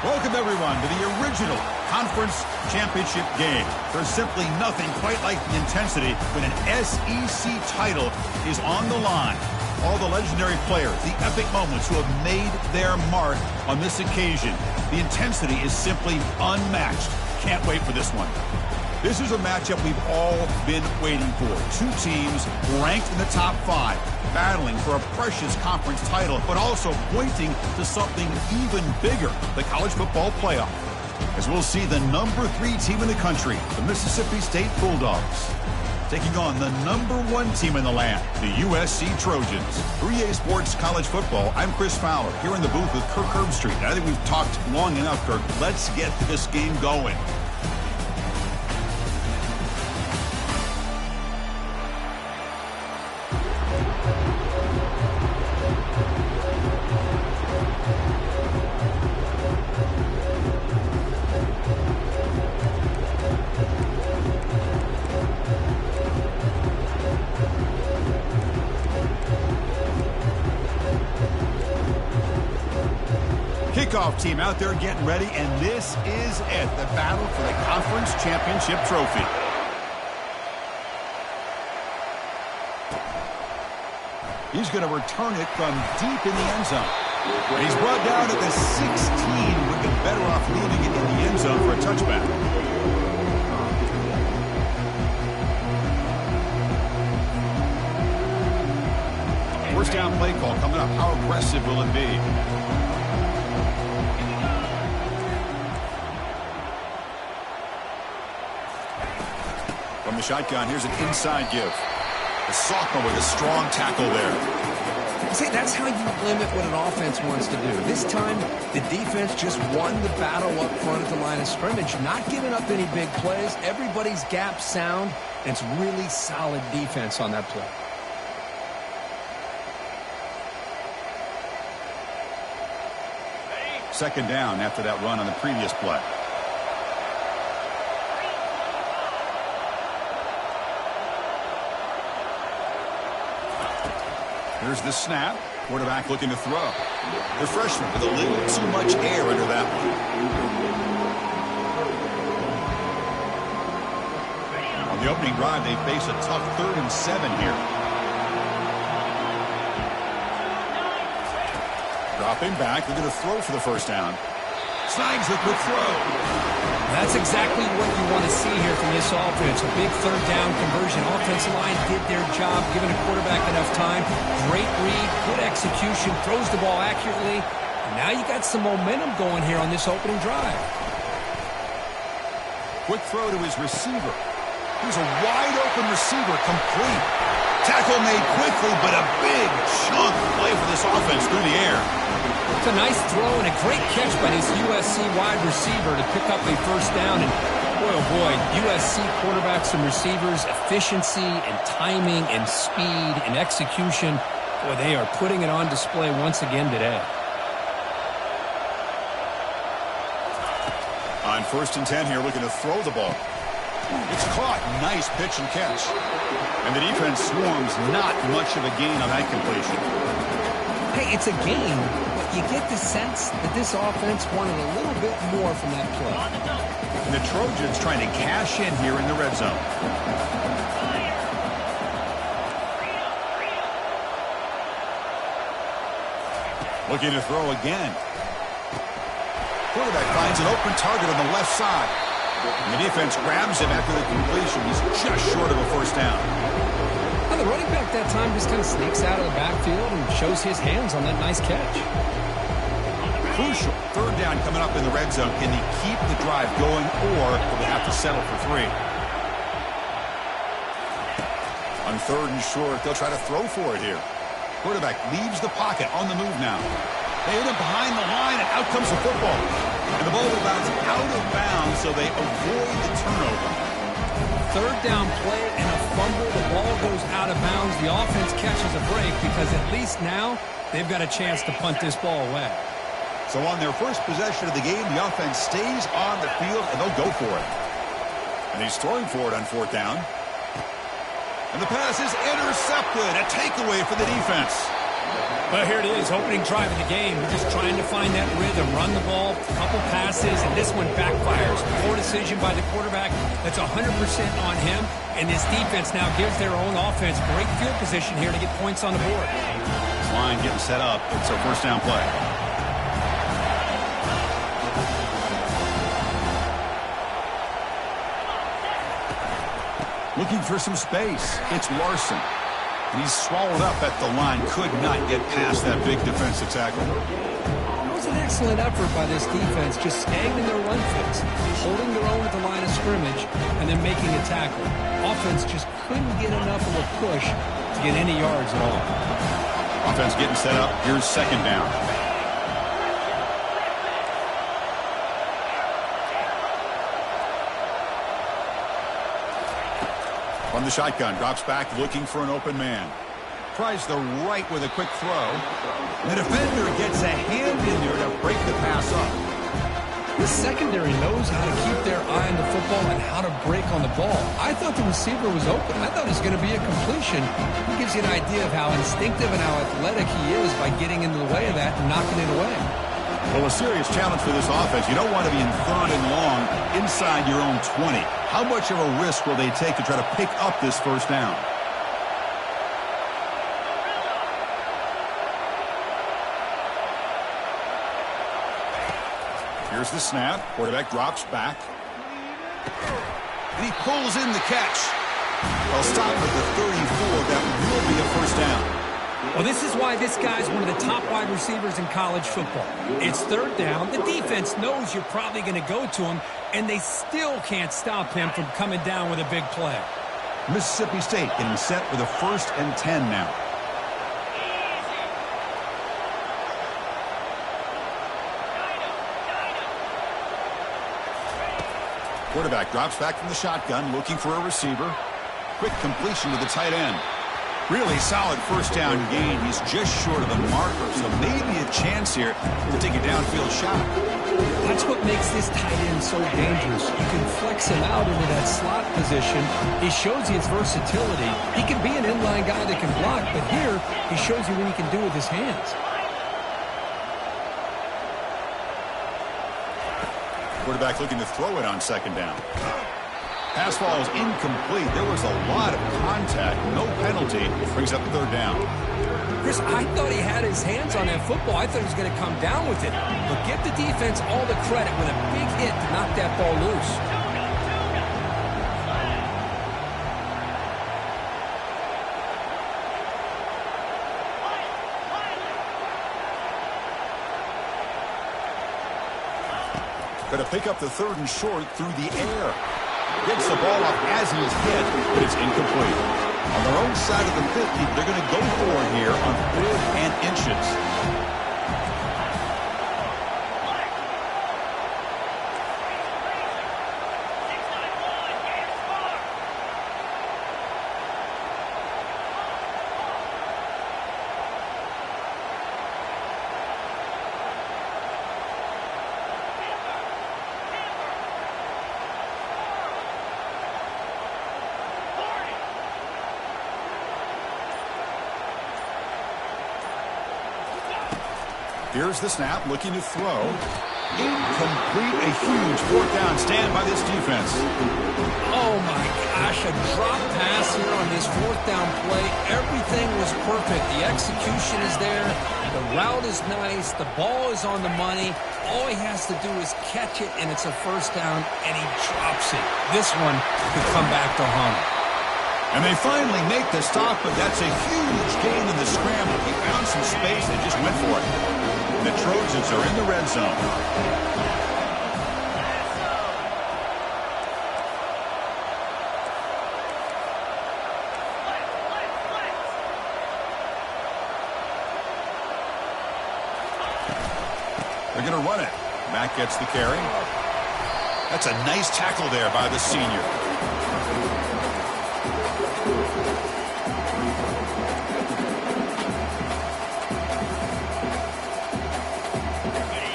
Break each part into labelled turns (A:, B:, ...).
A: Welcome, everyone, to the original conference championship game. There's simply nothing quite like the intensity when an SEC title is on the line. All the legendary players, the epic moments who have made their mark on this occasion. The intensity is simply unmatched. Can't wait for this one. This is a matchup we've all been waiting for. Two teams ranked in the top 5, battling for a precious conference title, but also pointing to something even bigger, the college football playoff. As we'll see the number 3 team in the country, the Mississippi State Bulldogs, taking on the number 1 team in the land, the USC Trojans. For EA Sports College Football, I'm Chris Fowler, here in the booth with Kirk Herbstreit. I think we've talked long enough, Kirk. Let's get this game going. Kickoff team out there getting ready, and this is it, the battle for the conference championship trophy. He's going to return it from deep in the end zone. And he's brought down at the 16. Would be better off leaving it in the end zone for a touchback. First down play call coming up. How aggressive will it be? From the shotgun, here's an inside give. The sophomore with a strong tackle there.
B: See, that's how you limit what an offense wants to do. This time, the defense just won the battle up front at the line of scrimmage, not giving up any big plays. Everybody's gap sound, and it's really solid defense on that play.
A: Second down after that run on the previous play. Here's the snap. Quarterback looking to throw. The freshman with a little too much air under that one. On the opening drive, they face a tough 3rd and 7 here. Dropping back, they're going to throw for the first down. Snags the quick throw.
B: That's exactly what you want to see here from this offense. A big 3rd down conversion. Offensive line did their job, giving a quarterback enough time. Great read, good execution, throws the ball accurately. And now you got some momentum going here on this opening drive.
A: Quick throw to his receiver. Here's a wide open receiver, complete. Tackle made quickly, but a big chunk play for this offense through the air.
B: It's a nice throw and a great catch by this USC wide receiver to pick up a first down. And boy, oh boy, USC quarterbacks and receivers, efficiency and timing and speed and execution. Boy, they are putting it on display once again today.
A: On 1st and 10 here, looking to throw the ball. It's caught. Nice pitch and catch. And the defense swarms. Not much of a gain on that completion.
B: Hey, it's a gain, but you get the sense that this offense wanted a little bit more from that play.
A: And the Trojans trying to cash in here in the red zone. Looking to throw again. Quarterback finds an open target on the left side. And the defense grabs him after the completion. He's just short of a first down.
B: Well, the running back that time just kind of sneaks out of the backfield and shows his hands on that nice catch.
A: Crucial 3rd down coming up in the red zone. Can they keep the drive going, or will they have to settle for 3? On 3rd and short, they'll try to throw for it here. Quarterback leaves the pocket on the move now. They hit him behind the line, and out comes the football. And the ball will bounce out of bounds, so they avoid the turnover.
B: 3rd down play and a fumble. The ball goes out of bounds. The offense catches a break because at least now they've got a chance to punt this ball away.
A: So on their first possession of the game, the offense stays on the field, and they'll go for it. And he's throwing for it on 4th down. And the pass is intercepted. A takeaway for the defense.
B: Well, here it is, opening drive of the game. We're just trying to find that rhythm, run the ball, a couple passes, and this one backfires. Poor decision by the quarterback. That's 100% on him, and this defense now gives their own offense great field position here to get points on the board.
A: Line getting set up. It's a first down play. Looking for some space. It's Larson. And he's swallowed up at the line. Could not get past that big defensive tackle.
B: It was an excellent effort by this defense, just staying in their run fix, holding their own at the line of scrimmage, and then making a tackle. Offense just couldn't get enough of a push to get any yards at all.
A: Offense getting set up. Here's second down. From the shotgun, drops back looking for an open man. Tries the right with a quick throw. The defender gets a hand in there to break the pass up.
B: The secondary knows how to keep their eye on the football and how to break on the ball. I thought the receiver was open. I thought it was going to be a completion. It gives you an idea of how instinctive and how athletic he is by getting into the way of that and knocking it away.
A: Well, a serious challenge for this offense. You don't want to be in third and long inside your own 20. How much of a risk will they take to try to pick up this first down? Here's the snap. Quarterback drops back. And he pulls in the catch. Well, stop at the 34. That will be a first down.
B: Well, this is why this guy's one of the top wide receivers in college football. It's third down. The defense knows you're probably going to go to him, and they still can't stop him from coming down with a big play.
A: Mississippi State getting set for the 1st and 10 now. Quarterback drops back from the shotgun, looking for a receiver. Quick completion to the tight end. Really solid first down gain. He's just short of the marker, so maybe a chance here to take a downfield shot.
B: That's what makes this tight end so dangerous. You can flex him out into that slot position. He shows you his versatility. He can be an inline guy that can block, but here he shows you what he can do with his hands.
A: Quarterback looking to throw it on second down. Pass ball is incomplete. There was a lot of contact. No penalty. Brings up third down.
B: Chris, I thought he had his hands on that football. I thought he was going to come down with it. But give the defense all the credit with a big hit to knock that ball loose.
A: Going to pick up the third and short through the air. Gets the ball off as he is hit, but it's incomplete. On their own side of the 50, they're going to go for it here on 4th and inches. Here's the snap, looking to throw. Incomplete, a huge 4th down stand by this defense.
B: Oh my gosh, a drop pass here on this 4th down play. Everything was perfect. The execution is there. The route is nice. The ball is on the money. All he has to do is catch it, and it's a first down, and he drops it. This one could come back to haunt him.
A: And they finally make the stop, but that's a huge gain in the scramble. He found some space and just went for it. The Trojans are in the red zone. They're going to run it. Mack gets the carry. That's a nice tackle there by the senior.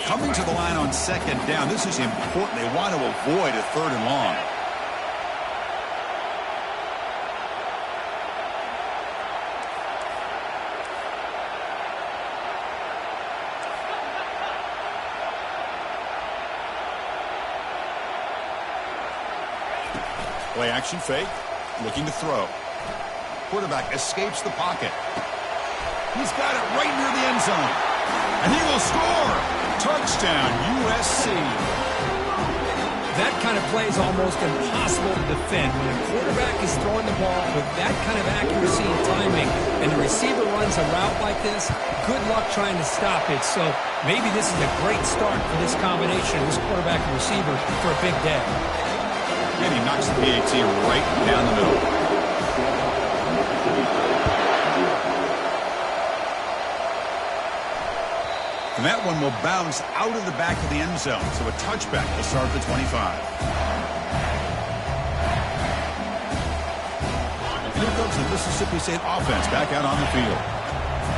A: Coming to the line on second down. This is important. They want to avoid a 3rd and long. Play action fake, looking to throw. Quarterback escapes the pocket. He's got it right near the end zone. And he will score. Touchdown, USC.
B: That kind of play is almost impossible to defend. When a quarterback is throwing the ball with that kind of accuracy and timing, and the receiver runs a route like this, good luck trying to stop it. So maybe this is a great start for this combination, this quarterback and receiver, for a big day.
A: And he knocks the PAT right down the middle. And that one will bounce out of the back of the end zone. So a touchback will start the 25. And here comes the Mississippi State offense back out on the field.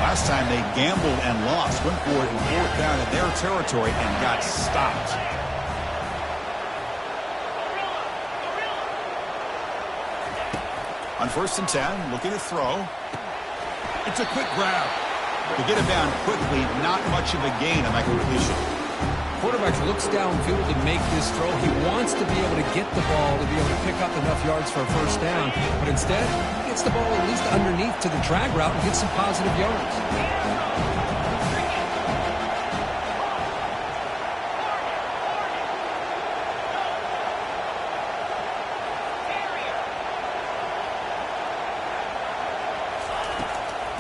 A: Last time they gambled and lost. Went for it in fourth down in their territory and got stopped. On 1st and 10, looking to throw. It's a quick grab. To get him down quickly, not much of a gain on that completion.
B: Quarterback looks downfield to make this throw. He wants to be able to get the ball to be able to pick up enough yards for a first down. But instead, he gets the ball at least underneath to the drag route and gets some positive yards.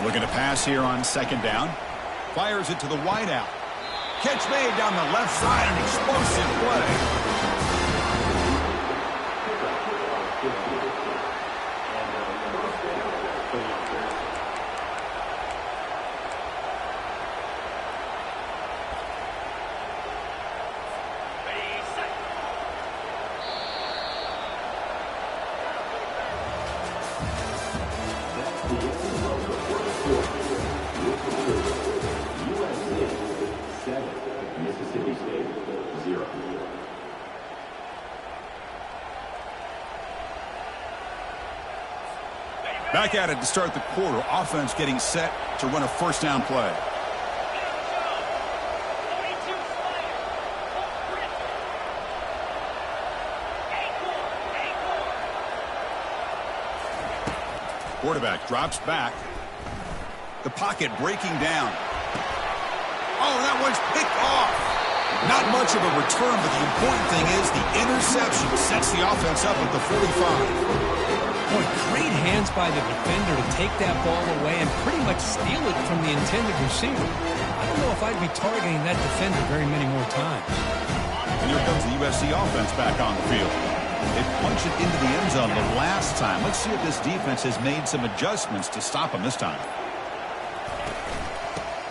A: Looking to pass here on 2nd down. Fires it to the wideout. Catch made down the left side, an explosive play. Back at it to start the quarter. Offense getting set to run a first down play. Quarterback drops back. The pocket breaking down. Oh, that one's picked off. Not much of a return, but the important thing is the interception sets the offense up at the 45.
B: Boy, great hands by the defender to take that ball away and pretty much steal it from the intended receiver. I don't know if I'd be targeting that defender very many more times.
A: And here comes the USC offense back on the field. They punched it into the end zone the last time. Let's see if this defense has made some adjustments to stop them this time.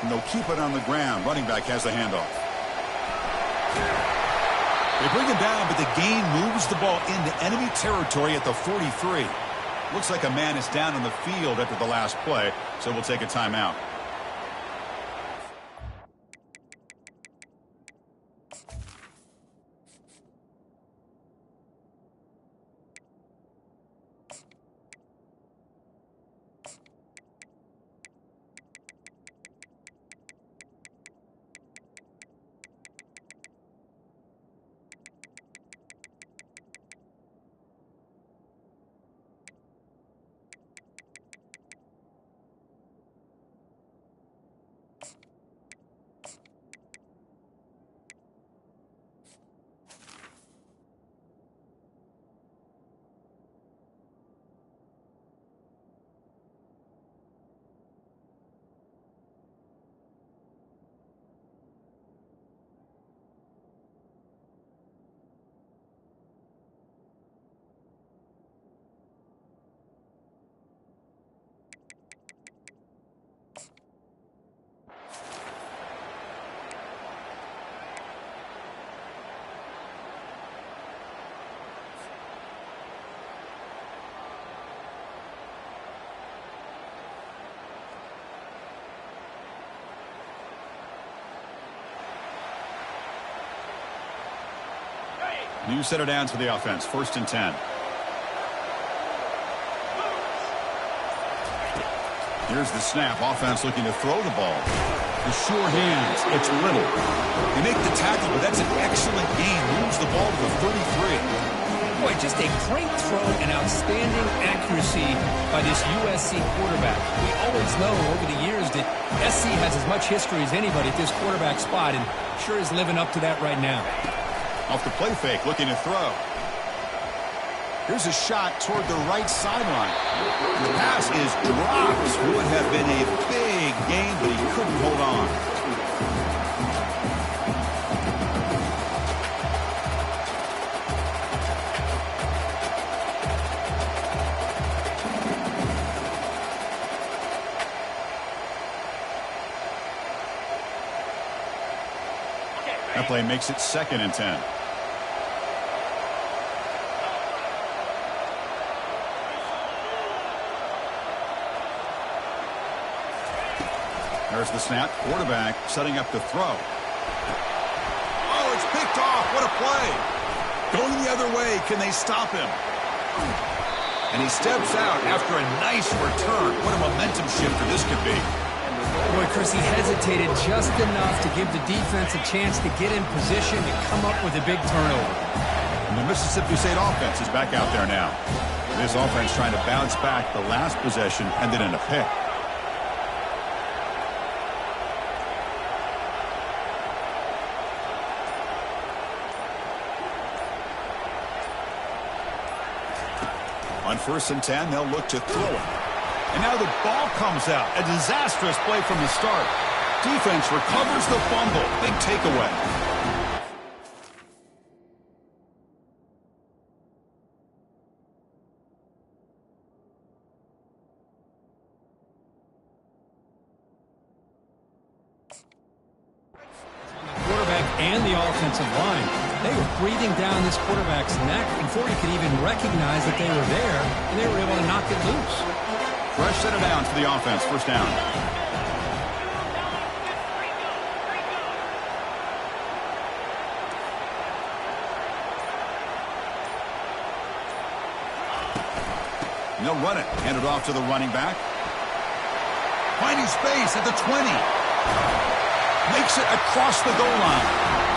A: And they'll keep it on the ground. Running back has the handoff. They bring him down, but the gain moves the ball into enemy territory at the 43. Looks like a man is down on the field after the last play, so we'll take a timeout. New center downs for the offense. 1st and 10. Here's the snap. Offense looking to throw the ball. The sure hands. It's Little. They make the tackle, but that's an excellent gain. Moves the ball to the 33.
B: Boy, just a great throw and outstanding accuracy by this USC quarterback. We always know over the years that SC has as much history as anybody at this quarterback spot, and sure is living up to that right now.
A: Off the play fake, looking to throw. Here's a shot toward the right sideline. The pass is dropped. Would have been a big game, but he couldn't hold on. That play makes it 2nd and 10. There's the snap. Quarterback setting up the throw. Oh, it's picked off. What a play. Going the other way. Can they stop him? And he steps out after a nice return. What a momentum shifter this could be.
B: Boy, Chris, he hesitated just enough to give the defense a chance to get in position to come up with a big turnover.
A: And the Mississippi State offense is back out there now. This offense trying to bounce back. The last possession ended in a pick. On 1st and 10, they'll look to throw it. And now the ball comes out. A disastrous play from the start. Defense recovers the fumble. Big takeaway.
B: Quarterback and the offensive line. They were breathing down this quarterback's neck before he could even recognize that they were there, and they were able to knock it loose.
A: Fresh set of downs for the offense. 1st down. And they'll run it. Hand it off to the running back. Finding space at the 20. Makes it across the goal line.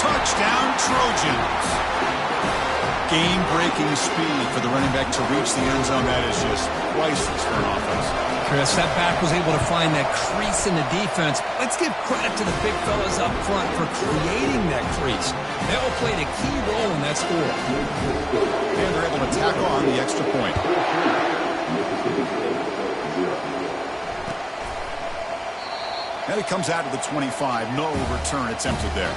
A: Touchdown, Trojans. Game-breaking speed for the running back to reach the end zone. That is just priceless for an offense.
B: Chris, that back was able to find that crease in the defense. Let's give credit to the big fellas up front for creating that crease. They all played a key role in that score.
A: And they're able to tack on the extra point. And it comes out to the 25. No return attempted there.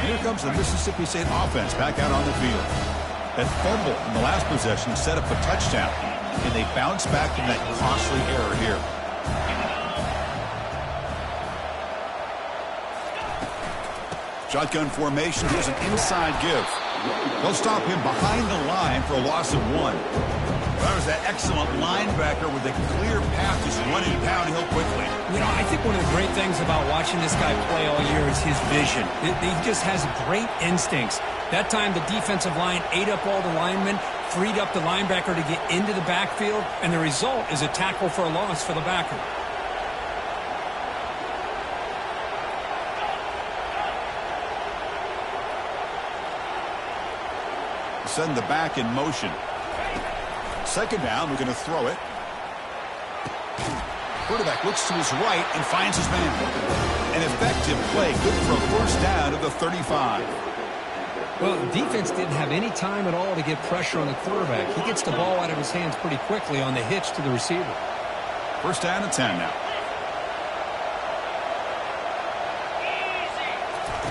A: Here comes the Mississippi State offense back out on the field. That fumble in the last possession set up a touchdown, and they bounce back from that costly error here. Shotgun formation. Here's an inside give. They'll stop him behind the line for a loss of 1. That was that excellent linebacker with a clear path just running downhill quickly.
B: You know, I think one of the great things about watching this guy play all year is his vision. He just has great instincts. That time, the defensive line ate up all the linemen, freed up the linebacker to get into the backfield, and the result is a tackle for a loss for the backer.
A: Send the back in motion. 2nd down, we're going to throw it. Quarterback looks to his right and finds his man. An effective play, good for a 1st down of the 35.
B: Well, the defense didn't have any time at all to get pressure on the quarterback. He gets the ball out of his hands pretty quickly on the hitch to the receiver.
A: 1st down and 10 now.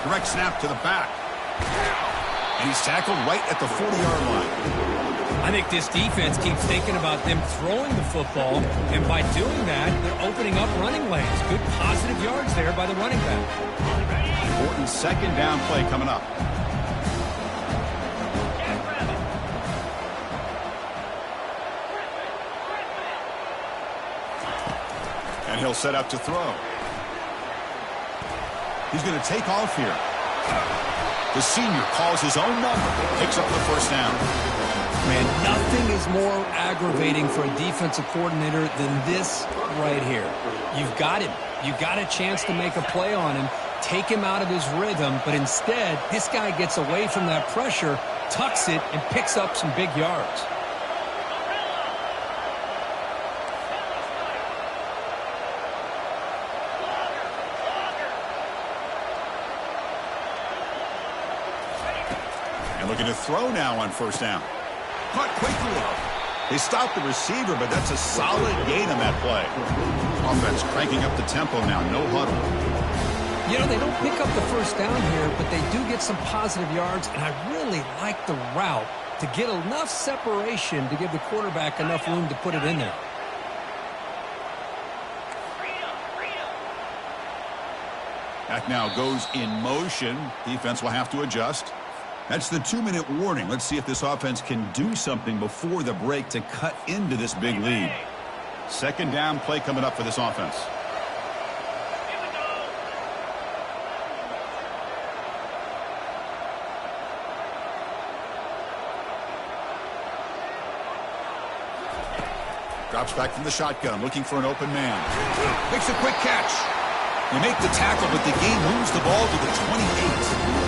A: Direct snap to the back. And he's tackled right at the 40-yard line.
B: I think this defense keeps thinking about them throwing the football, and by doing that, they're opening up running lanes. Good positive yards there by the running back.
A: Important 2nd down play coming up. And he'll set up to throw. He's going to take off here. The senior calls his own number, picks up the 1st down.
B: Man, nothing is more aggravating for a defensive coordinator than this right here. You've got him. You've got a chance to make a play on him. take him out of his rhythm, but instead, this guy gets away from that pressure, tucks it, and picks up some big yards.
A: And looking to throw now on first down. Caught quickly. They stopped the receiver, but that's a solid gain on that play. Offense cranking up the tempo now, no huddle.
B: You know, they don't pick up the first down here, but they do get some positive yards, and I really like the route to get enough separation to give the quarterback enough room to put it in there.
A: That now goes in motion. Defense will have to adjust. That's the 2-minute warning. Let's see if this offense can do something before the break to cut into this big lead. Second down play coming up for this offense. Drops back from the shotgun, looking for an open man. Makes a quick catch. They make the tackle, but the game moves the ball to the 28.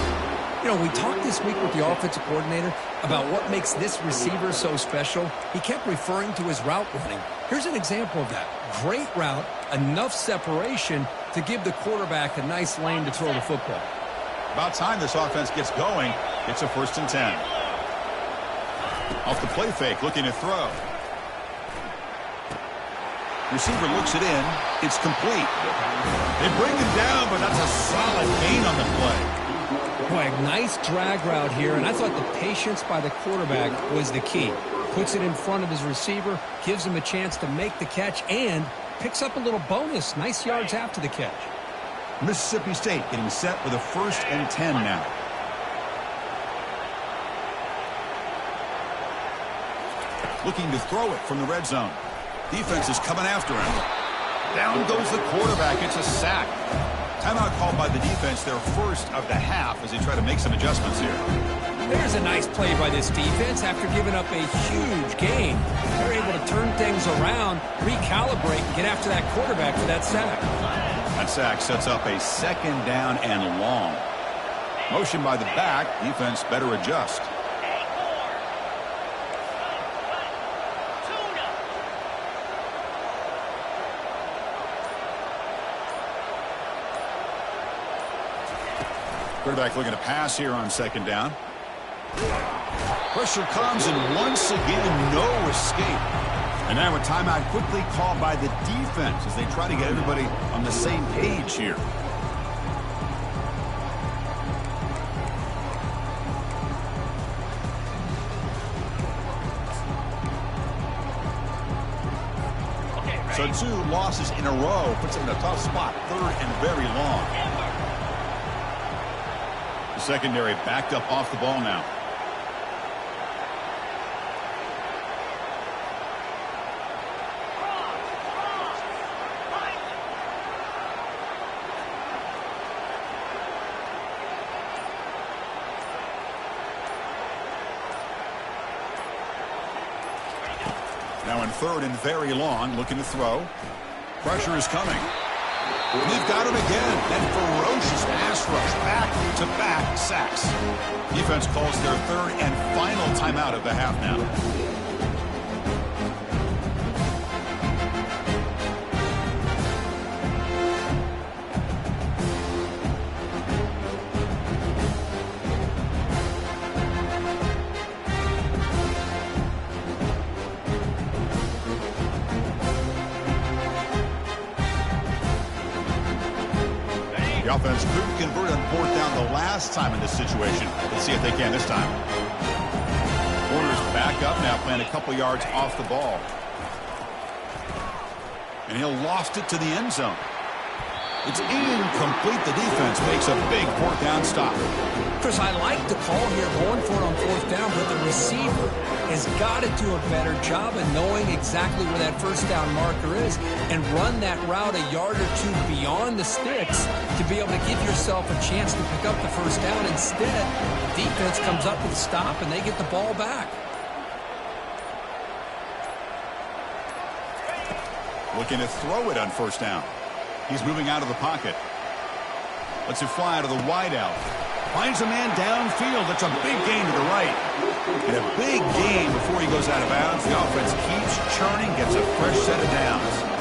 B: You know, we talked this week with the offensive coordinator about what makes this receiver so special. He kept referring to his route running. Here's an example of that. Great route, enough separation to give the quarterback a nice lane to throw the football.
A: About time this offense gets going. It's a 1st and 10. Off the play fake, looking to throw. Receiver looks it in. It's complete. They bring him down, but that's a solid gain on the play.
B: Boy, nice drag route here, and I thought the patience by the quarterback was the key. Puts it in front of his receiver, gives him a chance to make the catch, and picks up a little bonus. Nice yards after the catch.
A: Mississippi State getting set with a 1st and 10 now. Looking to throw it from the red zone. Defense is coming after him. Down goes the quarterback. It's a sack. Timeout called by the defense, their first of the half, as they try to make some adjustments here.
B: There's a nice play by this defense after giving up a huge gain. They're able to turn things around, recalibrate, and get after that quarterback for that sack.
A: That sack sets up a 2nd down and long. Motion by the back. Defense better adjust. Quarterback looking to pass here on 2nd down. Pressure comes, and once again, no escape. And now a timeout quickly called by the defense as they try to get everybody on the same page here. So 2 losses in a row puts them in a tough spot. 3rd and very long. The secondary backed up off the ball now. Now in 3rd and very long, looking to throw. Pressure is coming. And they've got him again. That ferocious pass rush, back-to-back sacks. Defense calls their 3rd and final timeout of the half now. The offense couldn't convert on 4th down the last time in this situation. Let's see if they can this time. Corners back up now, playing a couple yards off the ball. And he'll loft it to the end zone. It's incomplete. The defense makes a big 4th down stop.
B: Chris, I like the call here going for it on 4th down, but the receiver has got to do a better job of knowing exactly where that 1st down marker is and run that route a yard or 2 beyond the sticks to be able to give yourself a chance to pick up the 1st down. Instead, the defense comes up with a stop and they get the ball back.
A: Looking to throw it on 1st down. He's moving out of the pocket. Lets it fly to the wideout. Finds a man downfield. That's a big gain to the right. And a big gain before he goes out of bounds. The offense keeps churning, gets a fresh set of downs.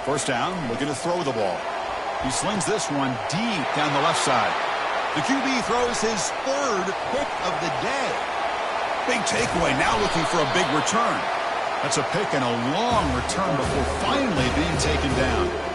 A: First down, looking to throw the ball. He slings this one deep down the left side. The QB throws his third pick of the day. Big takeaway, now looking for a big return. That's a pick and a long return before finally being taken down.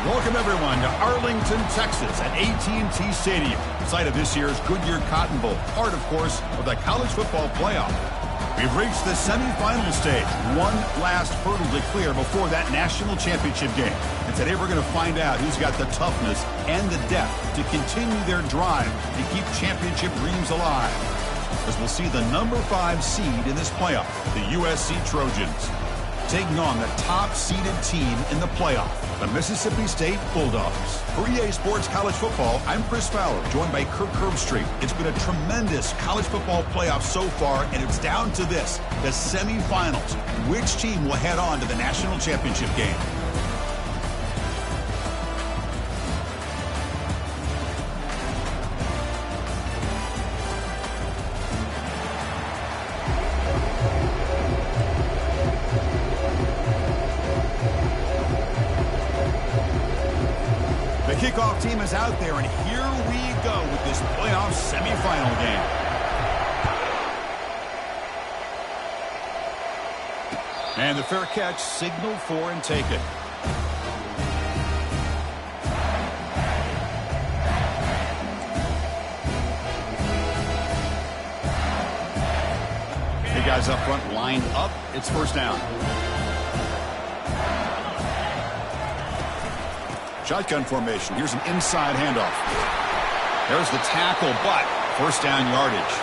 A: Welcome, everyone, to Arlington, Texas at AT&T Stadium, site of this year's Goodyear Cotton Bowl, part, of course, of the college football playoff. We've reached the semifinal stage, one last hurdle to clear before that national championship game. And today we're going to find out who's got the toughness and the depth to continue their drive to keep championship dreams alive. As we'll see the number 5 seed in this playoff, the USC Trojans, taking on the top-seeded team in the playoff, the Mississippi State Bulldogs. For EA Sports College Football, I'm Chris Fowler, joined by Kirk Herbstreit. It's been a tremendous college football playoff so far, and it's down to this, the semifinals. Which team will head on to the national championship game? Kickoff team is out there, and here we go with this playoff semifinal game. And the fair catch signaled for and taken. The guys up front lined up. It's first down. Shotgun formation. Here's an inside handoff. There's the tackle, but first down yardage.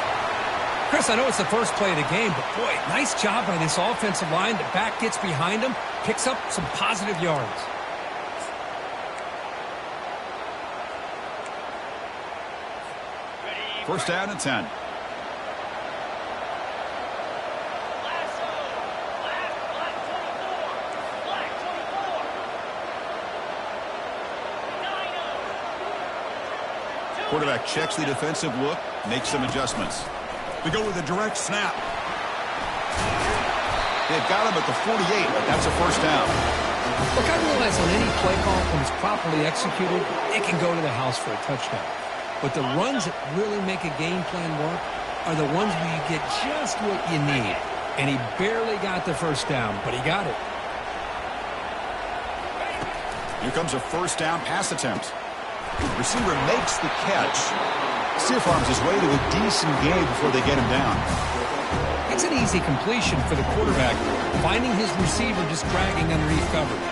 B: Chris, I know it's the first play of the game, but boy, nice job by this offensive line. The back gets behind him, picks up some positive yards.
A: First down and 10. Quarterback checks the defensive look, makes some adjustments. We go with a direct snap. They've got him at the 48, but that's a first down.
B: Look, I realize on any play call, when it's properly executed, it can go to the house for a touchdown. But the runs that really make a game plan work are the ones where you get just what you need. And he barely got the first down, but he got it.
A: Here comes a first down pass attempt. Receiver makes the catch. Stiff arms his way to a decent gain before they get him down.
B: It's an easy completion for the quarterback, finding his receiver just dragging underneath coverage.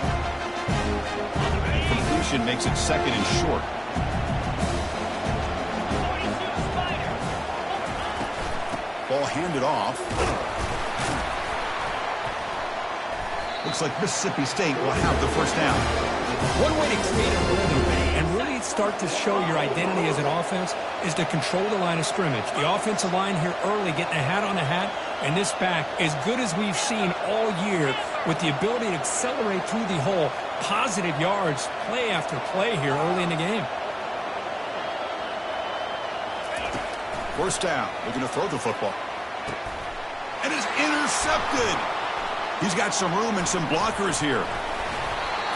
A: Completion makes it second and short. Ball handed off. Looks like Mississippi State will have the first down.
B: One way to create a rhythm and really start to show your identity as an offense is to control the line of scrimmage. The offensive line here early getting a hat on a hat, and this back as good as we've seen all year with the ability to accelerate through the hole. Positive yards, play after play here early in the game.
A: First down, looking to throw the football. And is intercepted. He's got some room and some blockers here.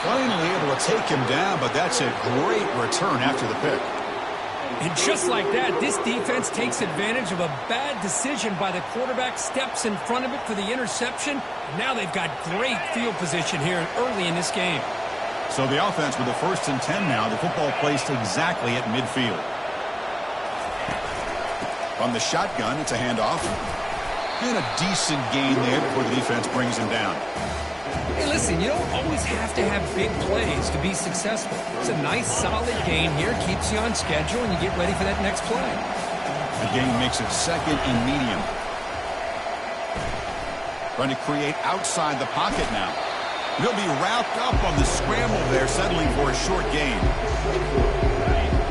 A: Finally able to take him down, but that's a great return after the pick.
B: And just like that, this defense takes advantage of a bad decision by the quarterback, steps in front of it for the interception. Now they've got great field position here early in this game.
A: So the offense with the 1st and 10 now, the football placed exactly at midfield. From the shotgun, it's a handoff. And a decent gain there before the defense brings him down.
B: Hey, listen, you don't always have to have big plays to be successful. It's a nice, solid gain here. Keeps you on schedule, and you get ready for that next play.
A: The gain makes it second and medium. Trying to create outside the pocket now. He'll be wrapped up on the scramble there, settling for a short gain.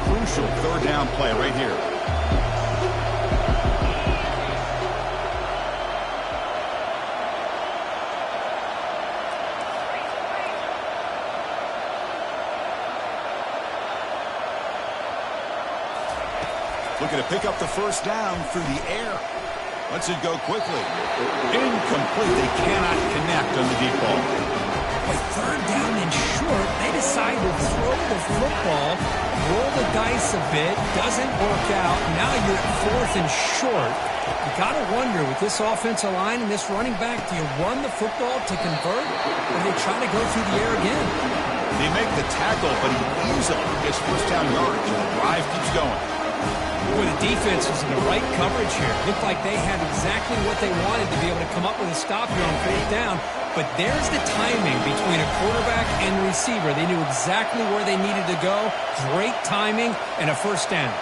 A: Crucial third down play right here. Looking to pick up the first down through the air. Lets it go quickly. Incomplete. They cannot connect on the deep ball.
B: With third down and short, they decide to throw the football, roll the dice a bit, doesn't work out. Now you're at 4th and short. You got to wonder, with this offensive line and this running back, do you run the football to convert, or do you try to go through the air again?
A: They make the tackle, but he easily gets first down yardage, and the drive keeps going.
B: Boy, the defense was in the right coverage here. Looked like they had exactly what they wanted to be able to come up with a stop here on fourth down. But there's the timing between a quarterback and receiver. They knew exactly where they needed to go. Great timing and a first down.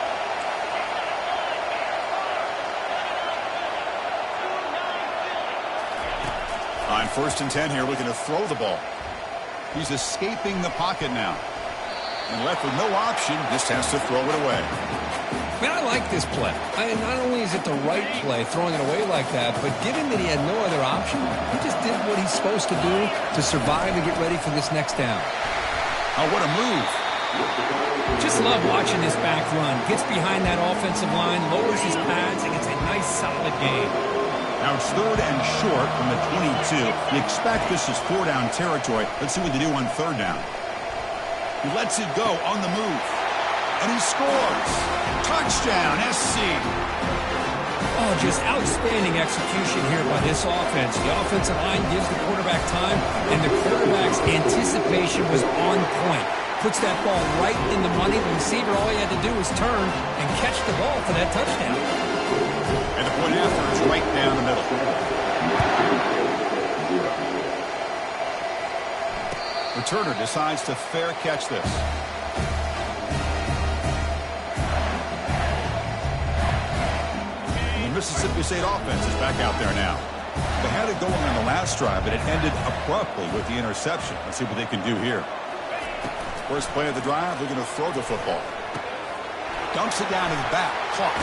A: On 1st and 10 here, looking to throw the ball. He's escaping the pocket now. And left with no option, just has to throw it away.
B: Man, I like this play. Not only is it the right play, throwing it away like that, but given that he had no other option, he just did what he's supposed to do to survive and get ready for this next down.
A: Oh, what a move.
B: Just love watching this back run. Gets behind that offensive line, lowers his pads, and gets a nice solid gain.
A: Now it's 3rd and short from the 22. You expect this is 4-down territory. Let's see what they do on 3rd down. He lets it go on the move. And he scores. Touchdown, SC.
B: Oh, just outstanding execution here by this offense. The offensive line gives the quarterback time, and the quarterback's anticipation was on point. Puts that ball right in the money. The receiver, all he had to do was turn and catch the ball for that touchdown.
A: And the point after is right down the middle. Returner decides to fair catch this. The Mississippi State offense is back out there now. They had it going on the last drive, but it ended abruptly with the interception. Let's see what they can do here. First play of the drive, they're going to throw the football. Dumps it down to the back. Caught.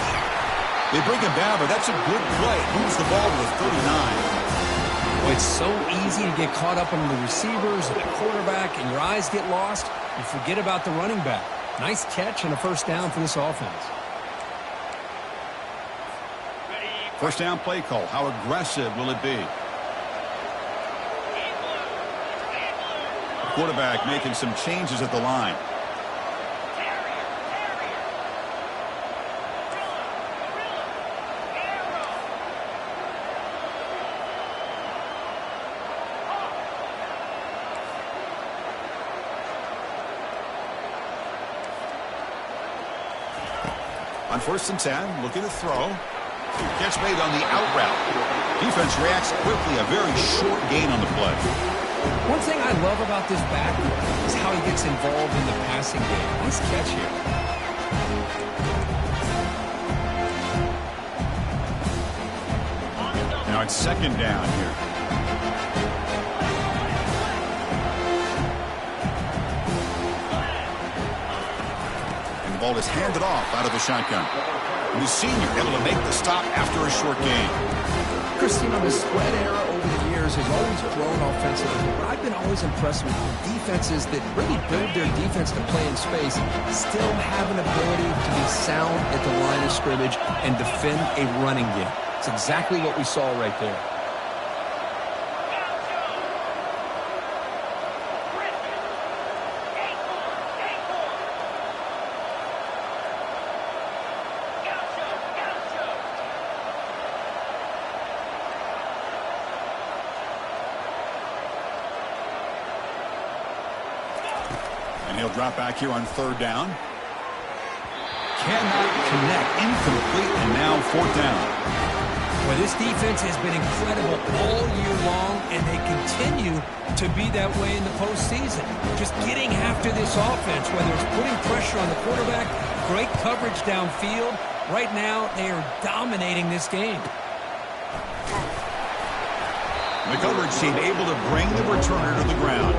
A: They bring him down, but that's a good play. Moves the ball to the 39.
B: Well, it's so easy to get caught up on the receivers and the quarterback, and your eyes get lost. You forget about the running back. Nice catch and a first down for this offense.
A: First down play call. How aggressive will it be? The quarterback making some changes at the line. On 1st and 10, looking to throw. Catch made on the out route. Defense reacts quickly. A very short gain on the play.
B: One thing I love about this back is how he gets involved in the passing game. Nice catch here.
A: Now it's 2nd down here. Ball is handed off out of the shotgun. And the senior able to make the stop after a short gain.
B: Chris, the spread era over the years has always grown offensively, but I've been always impressed with defenses that really build their defense to play in space, still have an ability to be sound at the line of scrimmage and defend a running game. It's exactly what we saw right there.
A: And he'll drop back here on 3rd down. Cannot connect. Incomplete, and now 4th down.
B: Well, this defense has been incredible all year long, and they continue to be that way in the postseason. Just getting after this offense, whether it's putting pressure on the quarterback, great coverage downfield. Right now, they are dominating this game.
A: The coverage team able to bring the returner to the ground.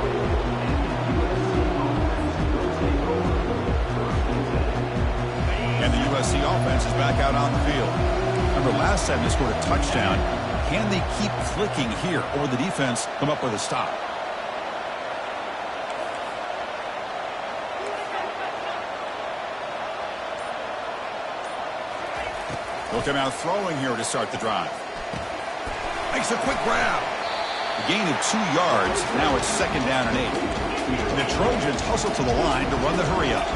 A: And the USC offense is back out on the field. Remember, last time they scored a touchdown. Can they keep clicking here, or the defense come up with a stop? Looking out throwing here to start the drive. Makes a quick grab. A gain of 2 yards. Now it's 2nd down and 8. The Trojans hustle to the line to run the hurry up.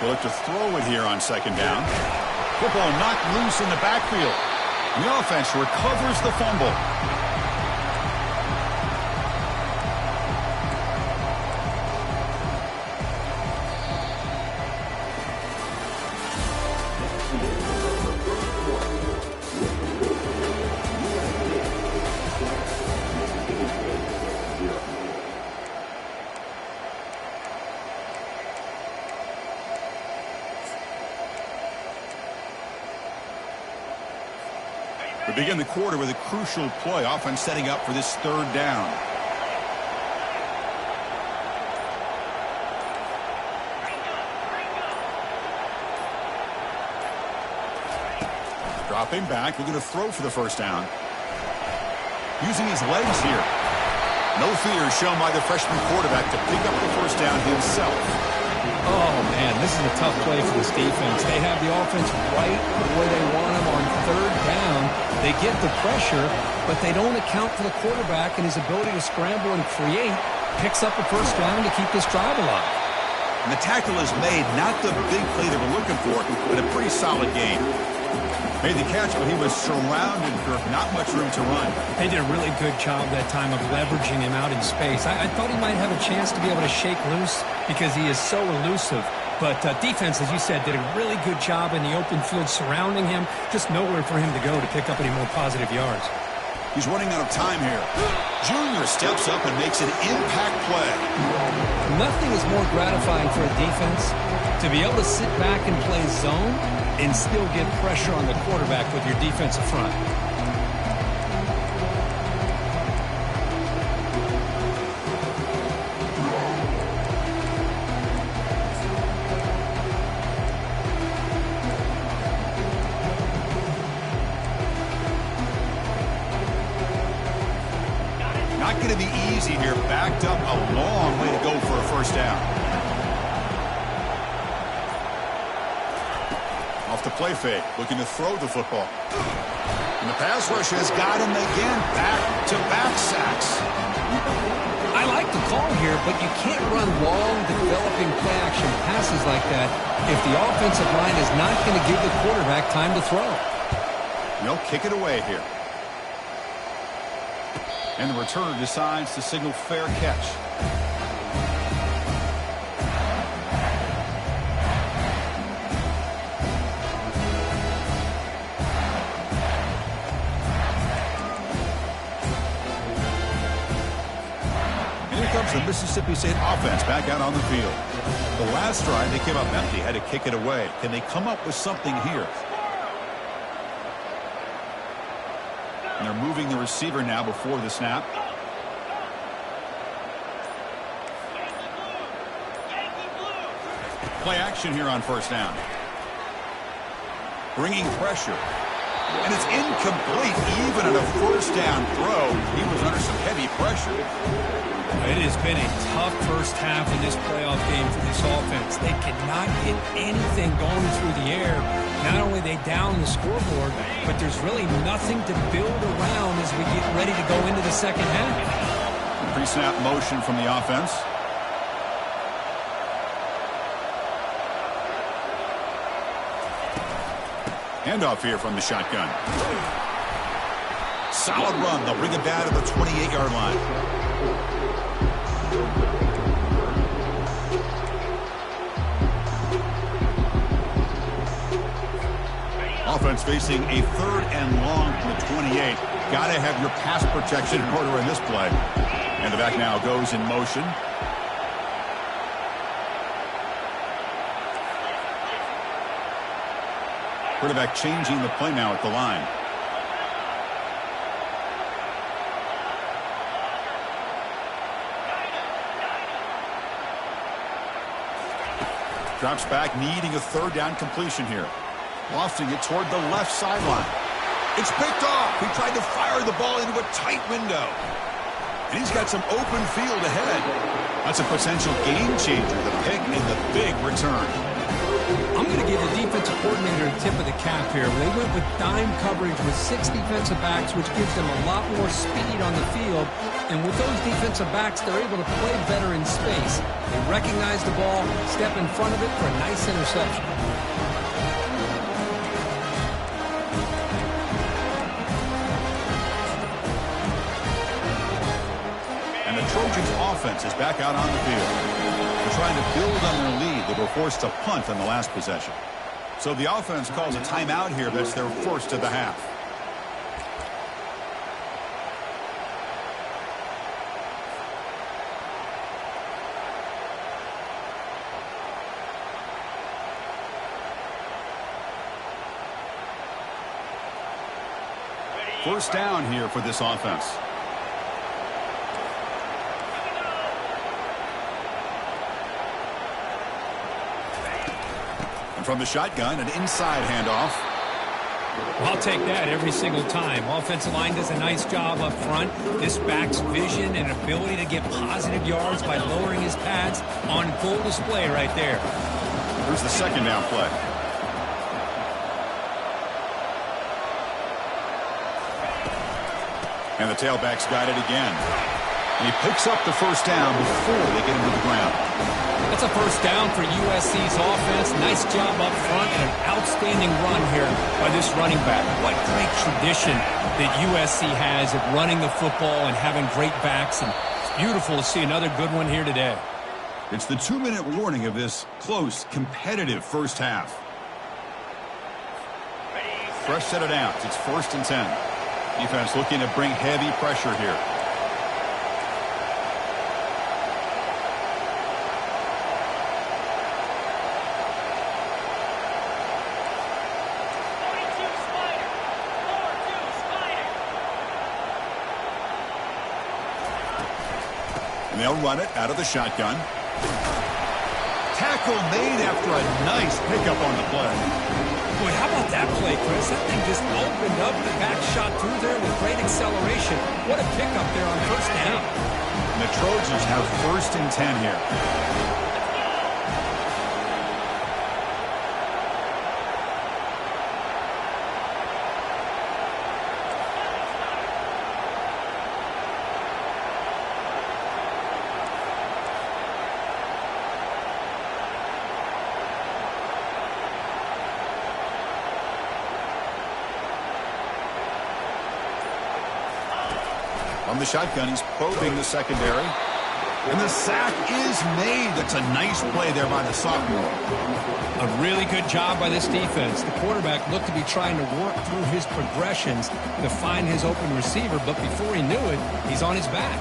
A: They'll look to throw it here on second down. Football knocked loose in the backfield. The offense recovers the fumble. We begin the quarter with a crucial play, offense setting up for this third down. Dropping back, looking to throw for the first down. Using his legs here. No fear shown by the freshman quarterback to pick up the first down himself.
B: Oh, man, this is a tough play for this defense. They have the offense right where they want them on third down. They get the pressure, but they don't account for the quarterback and his ability to scramble and create. Picks up a first down to keep this drive alive.
A: And the tackle is made, not the big play they were looking for, but a pretty solid game. Made the catch, but he was surrounded for not much room to run.
B: They did a really good job that time of leveraging him out in space. I thought he might have a chance to be able to shake loose because he is so elusive. But defense, as you said, did a really good job in the open field surrounding him. Just nowhere for him to go to pick up any more positive yards.
A: He's running out of time here. Junior steps up and makes an impact play.
B: Nothing is more gratifying for a defense to be able to sit back and play zone and still get pressure on the quarterback with your defensive front.
A: Not going to be easy here. Backed up a long way to go for a first down. Off the play fake, looking to throw the football. And the pass rush has got him again. Back-to-back sacks.
B: I like the call here, but you can't run long, developing play-action passes like that if the offensive line is not going to give the quarterback time to throw.
A: They'll kick it away here. And the returner decides to signal fair catch. And here comes the Mississippi State offense back out on the field. The last drive they came up empty, had to kick it away. Can they come up with something here? And they're moving the receiver now before the snap. Play action here on first down. Bringing pressure. And it's incomplete even on a first down throw. He was under some heavy pressure.
B: It has been a tough first half in this playoff game for this offense. They cannot get anything going through the air. Not only they down the scoreboard, but there's really nothing to build around as we get ready to go into the second half.
A: Pre-snap motion from the offense. Handoff here from the shotgun. Solid run. They'll bring it down to the 28-yard line. Offense facing a third and long from the 28. Got to have your pass protection in order in this play. And the back now goes in motion. Quarterback changing the play now at the line. Drops back, needing a third down completion here. Lofting it toward the left sideline. It's picked off. He tried to fire the ball into a tight window. And he's got some open field ahead. That's a potential game changer, the pick and the big return.
B: I'm going to give the defensive coordinator a tip of the cap here. They went with dime coverage with 6 defensive backs, which gives them a lot more speed on the field. And with those defensive backs, they're able to play better in space. They recognize the ball, step in front of it for a nice interception.
A: And the Trojans' offense is back out on the field. They're trying to build on their lead. They were forced to punt on the last possession. So the offense calls a timeout here. That's their first of the half. First down here for this offense. And from the shotgun, an inside handoff.
B: Well, I'll take that every single time. Offensive line does a nice job up front. This back's vision and ability to get positive yards by lowering his pads on full display right there.
A: Here's the second down play. And the tailback's got it again. And he picks up the first down before they get him to the ground.
B: That's a first down for USC's offense. Nice job up front and an outstanding run here by this running back. What great tradition that USC has of running the football and having great backs. And it's beautiful to see another good one here today.
A: It's the 2-minute warning of this close, competitive first half. Fresh set of downs. It's 1st and 10. Defense looking to bring heavy pressure here. And they'll run it out of the shotgun. Tackle made after a nice pickup on the play.
B: Boy, how about that play, Chris? That thing just opened up. The back shot through there with great acceleration. What a pickup there on first down.
A: And the Trojans have 1st and 10 here. From the shotgun, he's probing the secondary. And the sack is made. That's a nice play there by the sophomore.
B: A really good job by this defense. The quarterback looked to be trying to work through his progressions to find his open receiver, but before he knew it, he's on his back.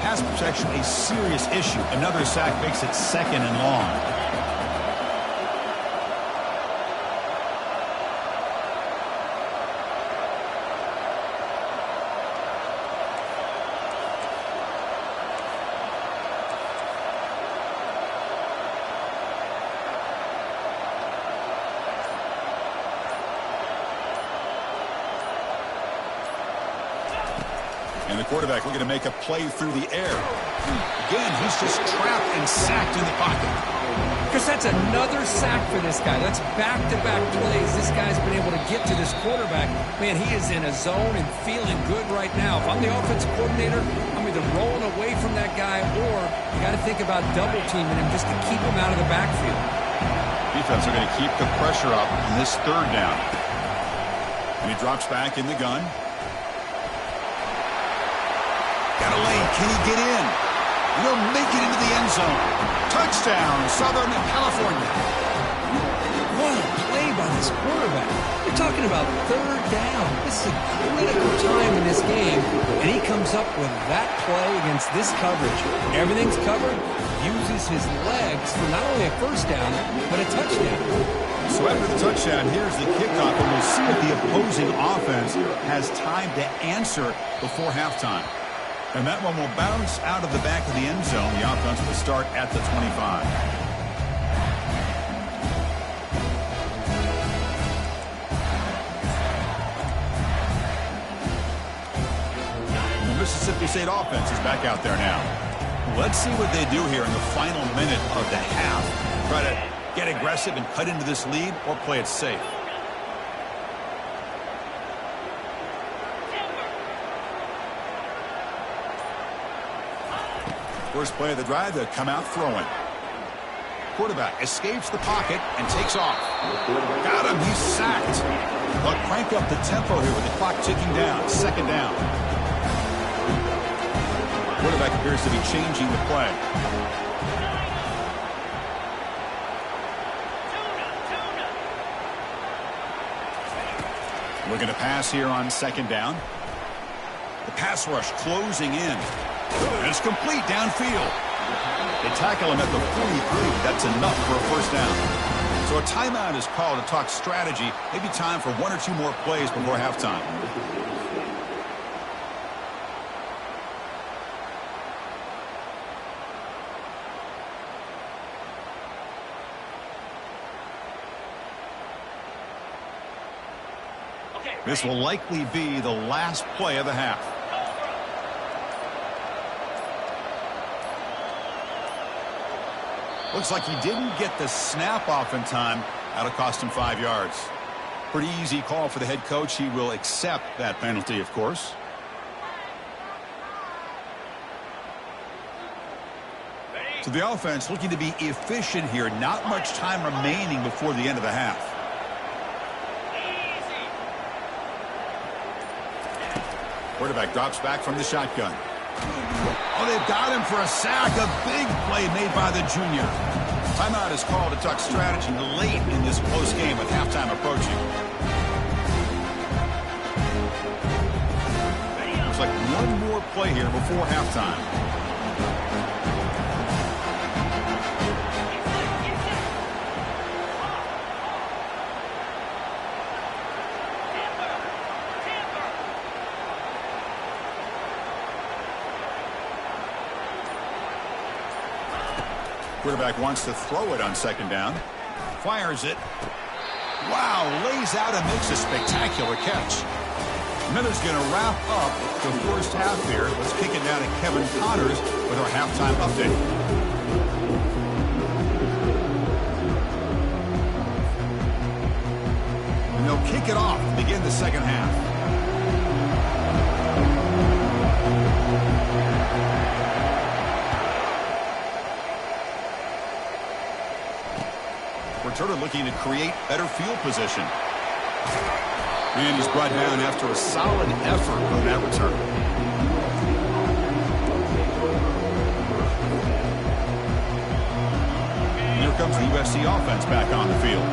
A: Pass protection, a serious issue. Another sack makes it 2nd and long. And the quarterback looking to make a play through the air. Again, he's just trapped and sacked in the pocket.
B: Chris, that's another sack for this guy. That's back-to-back plays. This guy's been able to get to this quarterback. Man, he is in a zone and feeling good right now. If I'm the offensive coordinator, I'm either rolling away from that guy or you got to think about double-teaming him just to keep him out of the backfield.
A: Defense are going to keep the pressure up in this 3rd down. And he drops back in the gun. Got a lane. Can he get in? He'll make it into the end zone. Touchdown, Southern California.
B: What a play by this quarterback. You're talking about 3rd down. This is a critical time in this game, and he comes up with that play against this coverage. Everything's covered. Uses his legs for not only a first down, but a touchdown.
A: So after the touchdown, here's the kickoff, and we'll see if the opposing offense has time to answer before halftime. And that one will bounce out of the back of the end zone. The offense will start at the 25. The Mississippi State offense is back out there now. Let's see what they do here in the final minute of the half. Try to Get aggressive and cut into this lead, or play it safe. First play of the drive, they'll come out throwing. Quarterback escapes the pocket and takes off. Got him. He's sacked. They'll crank up the tempo here with the clock ticking down. Second down. Quarterback appears to be changing the play. Looking to pass here on second down. The pass rush closing in. And it's complete downfield. They tackle him at the 43. That's enough for a first down. So a timeout is called to talk strategy. Maybe time for one or two more plays before halftime. This will likely be the last play of the half. Looks like he didn't get the snap off in time. That'll cost him 5 yards. Pretty easy call for the head coach. He will accept that penalty, of course. So the offense looking to be efficient here. Not much time remaining before the end of the half. Quarterback drops back from the shotgun. Oh, they've got him for a sack. A big play made by the junior. Timeout is called to talk strategy late in this close game with halftime approaching. Looks like one more play here before halftime. Quarterback wants to throw it on second down. Fires it. Wow, lays out and makes a spectacular catch. Miller's going to wrap up the first half here. Let's kick it down to Kevin Connors with our halftime update. And they'll kick it off to begin the second half. Returner looking to create better field position. And he's brought down after a solid effort on that return. And here comes the USC offense back on the field.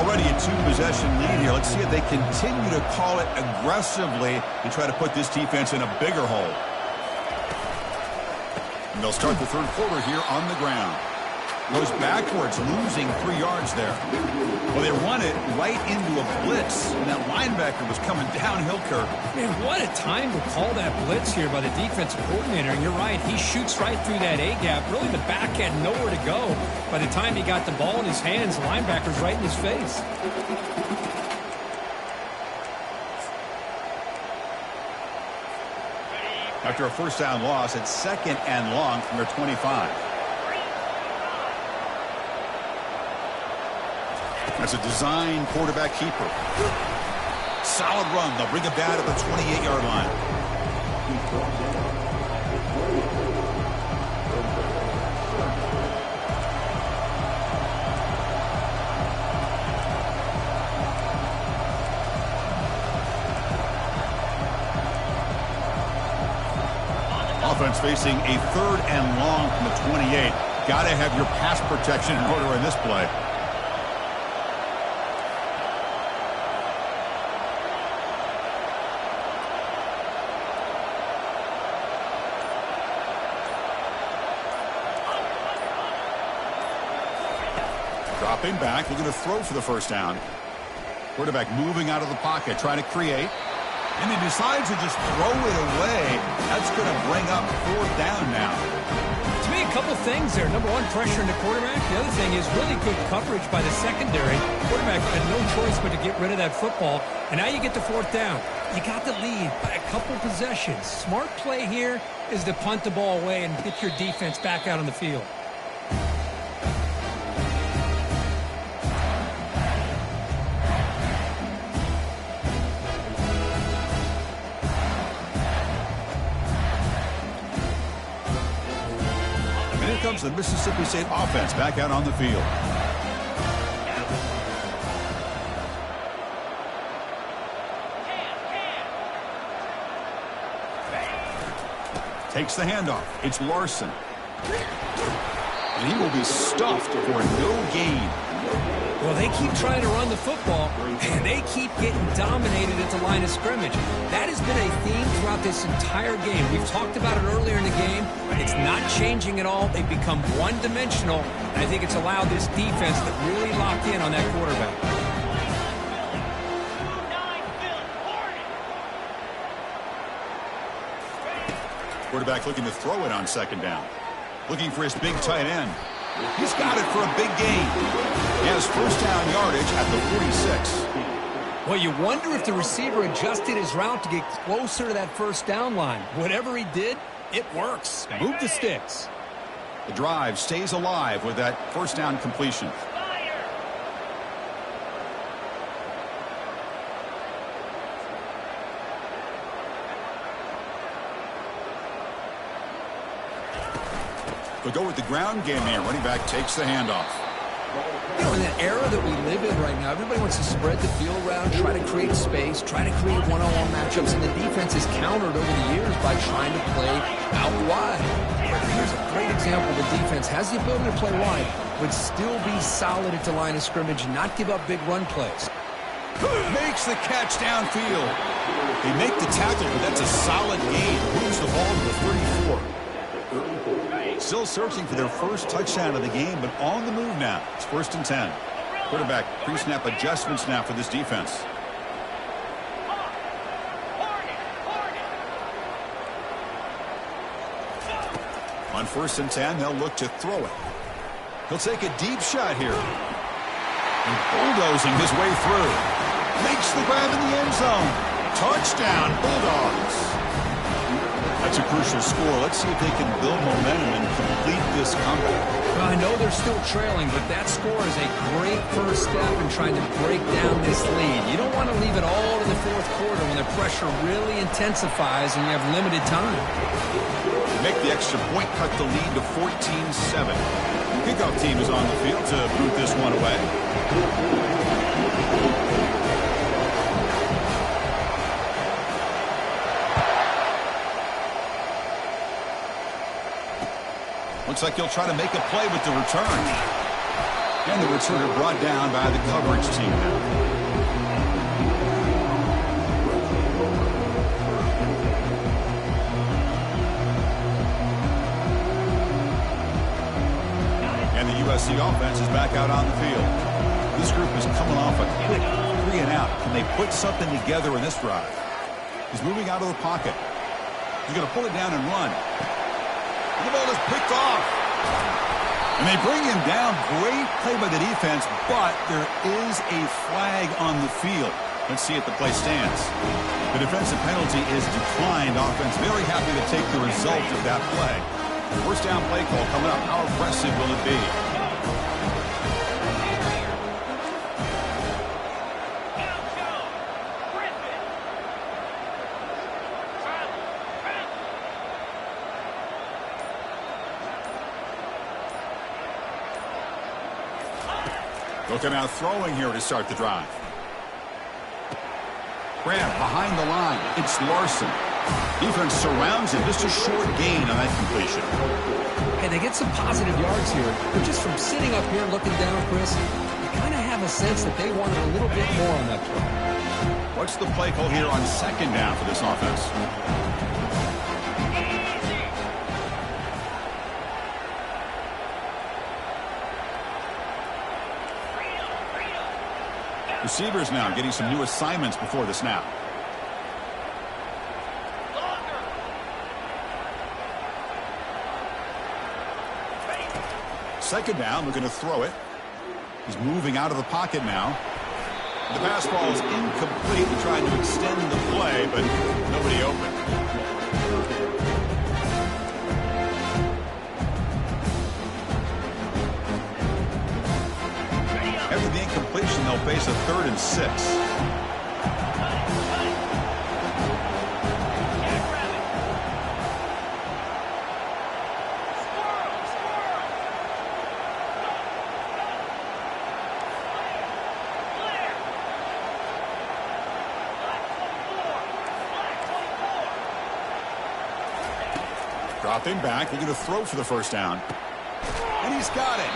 A: Already a two-possession lead here. Let's see if they continue to call it aggressively and try to put this defense in a bigger hole. And they'll start the third quarter here on the ground. Goes backwards, losing 3 yards there. Well, they run it right into a blitz, and that linebacker was coming downhill, Kirk.
B: Man, what a time to call that blitz here by the defensive coordinator. And you're right, he shoots right through that A-gap. Really, the back had nowhere to go. By the time he got the ball in his hands, the linebacker's right in his face.
A: After a first down loss, it's second and long from their 25. That's a design quarterback keeper. Solid run. They'll bring it down at the 28-yard line. Offense facing a third and long from the 28. Got to have your pass protection in order in this play. Dropping back, looking to throw for the first down. Quarterback moving out of the pocket, trying to create. And he decides to just throw it away. That's going to bring up fourth down now.
B: To me, a couple things there. Number one, pressure in the quarterback. The other thing is really good coverage by the secondary. Quarterback had no choice but to get rid of that football. And now you get to fourth down. You got the lead by a couple possessions. Smart play here is to punt the ball away and get your defense back out on the field.
A: comes the Mississippi State offense back out on the field. Takes the handoff. It's Larson. And he will be stuffed for no gain.
B: Well, they keep trying to run the football, and they keep getting dominated at the line of scrimmage. That has been a theme throughout this entire game. We've talked about it earlier in the game. It's not changing at all. They've become one-dimensional, and I think it's allowed this defense to really lock in on that quarterback.
A: Quarterback looking to throw it on second down. Looking for his big tight end. He's got it for a big gain. He has first down yardage at the 46.
B: Well, you wonder if the receiver adjusted his route to get closer to that first down line. Whatever he did, it works. Move the sticks.
A: The drive stays alive with that first down completion. They'll go with the ground game here. Running back takes the handoff.
B: You know, in that era that we live in right now, everybody wants to spread the field around, try to create space, try to create one-on-one matchups, and the defense is countered over the years by trying to play out wide. Here's a great example. The defense has the ability to play wide, but still be solid at the line of scrimmage, not give up big run plays.
A: Makes the catch downfield. They make the tackle, but that's a solid gain. Moves the ball to the 34. Still searching for their first touchdown of the game, but on the move now. It's 1st and 10. Quarterback pre-snap adjustments now for this defense. On 1st and 10, they'll look to throw it. He'll take a deep shot here. And bulldozing his way through. Makes the grab in the end zone. Touchdown, Bulldogs. That's a crucial score. Let's see if they can build momentum and complete this comeback.
B: Well, I know they're still trailing, but that score is a great first step in trying to break down this lead. You don't want to leave it all to the fourth quarter when the pressure really intensifies and you have limited time.
A: Make the extra point, cut the lead to 14-7. Kickoff team is on the field to boot this one away. Looks like he'll try to make a play with the return. And the returner brought down by the coverage team now. And the USC offense is back out on the field. This group is coming off a quick 3-and-out. Can they put something together in this drive? He's moving out of the pocket. He's going to pull it down and run. The ball is picked off. And they bring him down. Great play by the defense, but there is a flag on the field. Let's see if the play stands. The defensive penalty is declined. Offense very happy to take the result of that play. First down play call coming up. How aggressive will it be? Looking out throwing here to start the drive. Grab behind the line. It's Larson. Defense surrounds him. Just a short gain on that completion.
B: And they get some positive yards here. But just from sitting up here looking down, Chris, you kind of have a sense that they wanted a little bit more on that play.
A: What's the play call here on second down for this offense? Receivers now getting some new assignments before the snap. Second down, looking to throw it. He's moving out of the pocket now. The pass ball is incomplete. He tried to extend the play, but nobody open. After the incompletion, they'll face a 3rd and 6. Dropping back, looking to throw for the first down. And he's got it.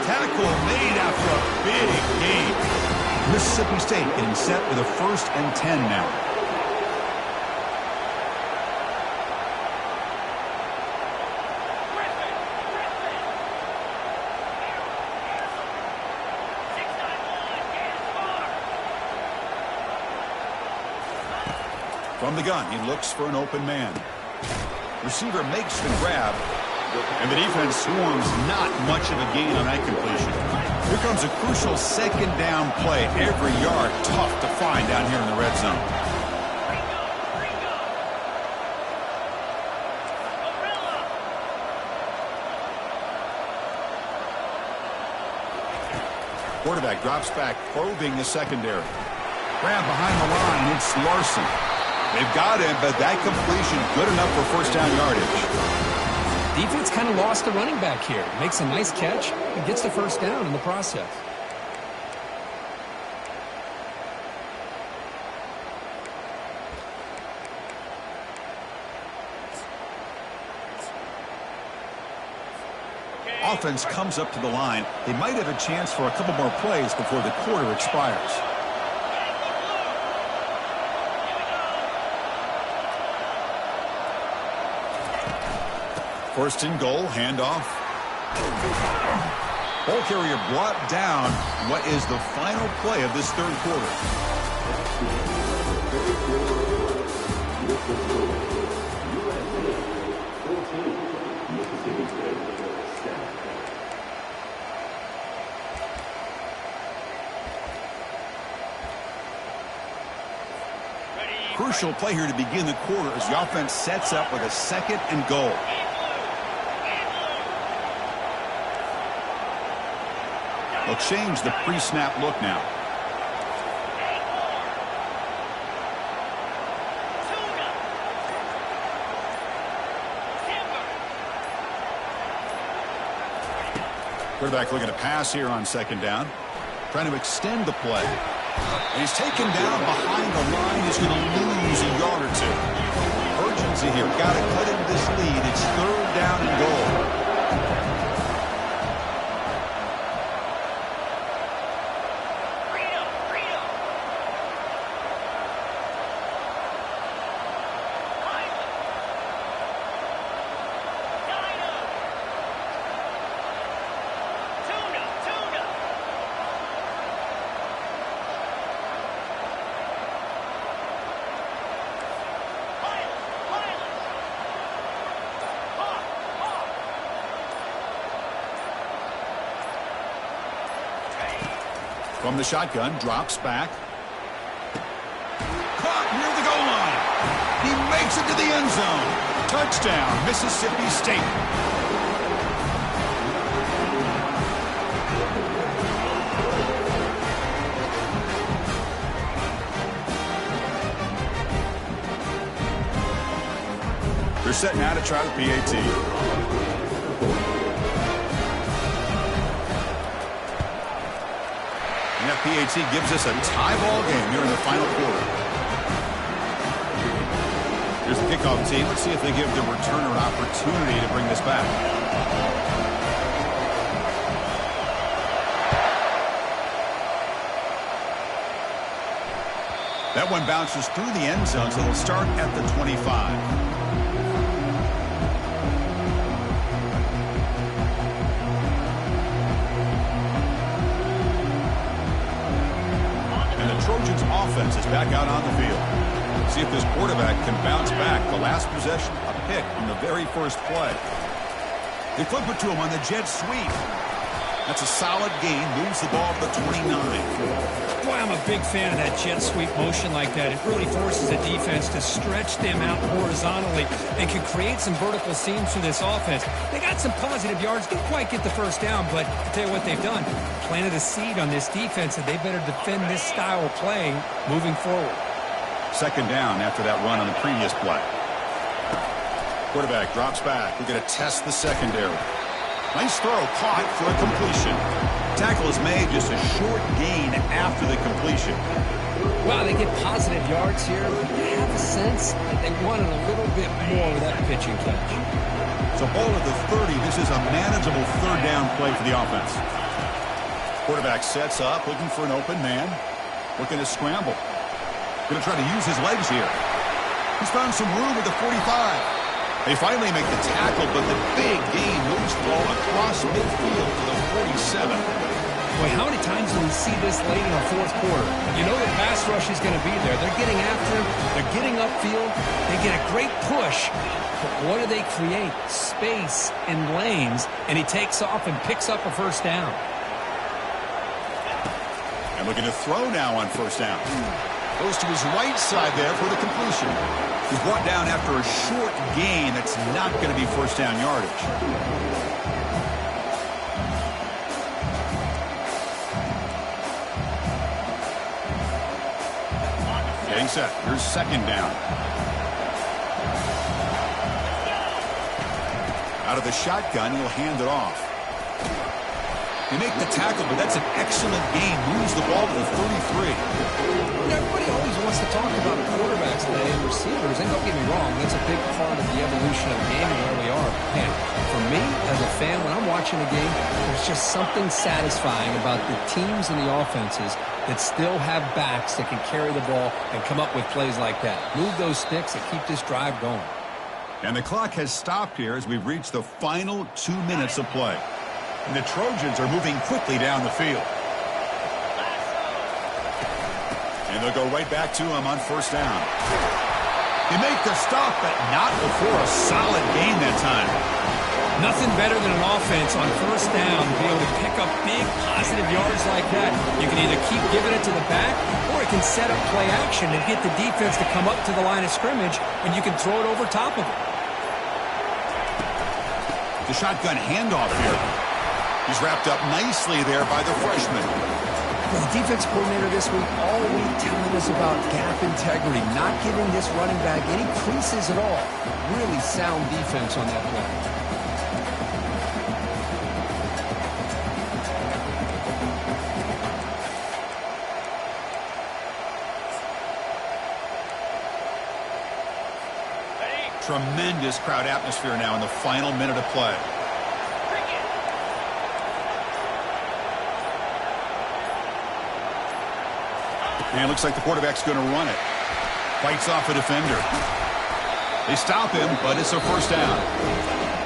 A: Tackle made after a big gain. Mississippi State getting set with a 1st and 10 now. From the gun, he looks for an open man. Receiver makes the grab, and the defense swarms. Not much of a gain on that completion. Here comes a crucial 2nd down play. Every yard tough to find down here in the red zone. Quarterback drops back, probing the secondary. Grab behind the line, it's Larson. They've got him, but that completion good enough for 1st down yardage.
B: Defense kind of lost the running back here. Makes a nice catch and gets the 1st down in the process.
A: Offense comes up to the line. They might have a chance for a couple more plays before the quarter expires. First and goal, handoff. Ball carrier brought down. What is the final play of this 3rd quarter? Crucial play here to begin the quarter as the offense sets up with a 2nd and goal. They'll change the pre-snap look now. Quarterback looking to pass here on 2nd down. Trying to extend the play. And he's taken down behind the line. He's going to lose a yard or 2. Urgency here. Got to cut into this lead. It's 3rd down and goal. From the shotgun, drops back. Caught near the goal line. He makes it to the end zone. Touchdown, Mississippi State. They're set now to try the PAT. And that PAT gives us a tie ball game here in the final quarter. Here's the kickoff team. Let's see if they give the returner an opportunity to bring this back. That one bounces through the end zone, so they'll start at the 25. Trojans offense is back out on the field. See if this quarterback can bounce back. The last possession, a pick on the very first play. They flip it to him on the jet sweep. That's a solid gain. Moves the ball to the 29.
B: Boy, I'm a big fan of that jet sweep motion like that. It really forces the defense to stretch them out horizontally and can create some vertical seams for this offense. They got some positive yards. Didn't quite get the first down, but I'll tell you what they've done. Planted a seed on this defense, and they better defend this style of playing moving forward. 2nd down after that run on the previous play. Quarterback drops back. We're going to test the secondary. Nice throw, caught for a completion. Tackle is made, just a short gain after the completion. Well, they get positive yards here, but you have a sense that they wanted a little bit more with that pitching catch.
A: So ball at the 30. This is a manageable third down play for the offense. Quarterback sets up, looking for an open man. Looking to scramble. Going to try to use his legs here. He's found some room at the 45. They finally make the tackle, but the big gain moves the ball across midfield to the 47.
B: Boy, how many times do we see this late in the fourth quarter? You know the pass rush is going to be there. They're getting after him. They're getting upfield. They get a great push. But what do they create? Space in lanes. And he takes off and picks up a first down.
A: And looking to throw now on first down. Goes to his right side there for the completion. He's brought down after a short gain that's not going to be first down yardage. Getting set. Here's second down. Out of the shotgun, he'll hand it off. They make the tackle, but that's an excellent gain. Moves the ball to the 33.
B: Everybody always wants to talk about quarterbacks today and receivers, and don't get me wrong, that's a big part of the evolution of the game and where we are. Man, for me, as a fan, when I'm watching a game, there's just something satisfying about the teams and the offenses that still have backs that can carry the ball and come up with plays like that. Move those sticks and keep this drive going.
A: And the clock has stopped here as we've reached the final 2 minutes of play. And the Trojans are moving quickly down the field. And they'll go right back to him on first down. They make the stop, but not before a solid gain that time.
B: Nothing better than an offense on first down to be able to pick up big positive yards like that. You can either keep giving it to the back, or it can set up play action and get the defense to come up to the line of scrimmage, and you can throw it over top of it.
A: The shotgun handoff here. He's wrapped up nicely there by the freshman.
B: Well, the defense coordinator this week all week telling us about gap integrity, not giving this running back any creases at all. Really sound defense on that play.
A: Tremendous crowd atmosphere now in the final minute of play. And it looks like the quarterback's going to run it. Fights off a defender. They stop him, but it's a first down.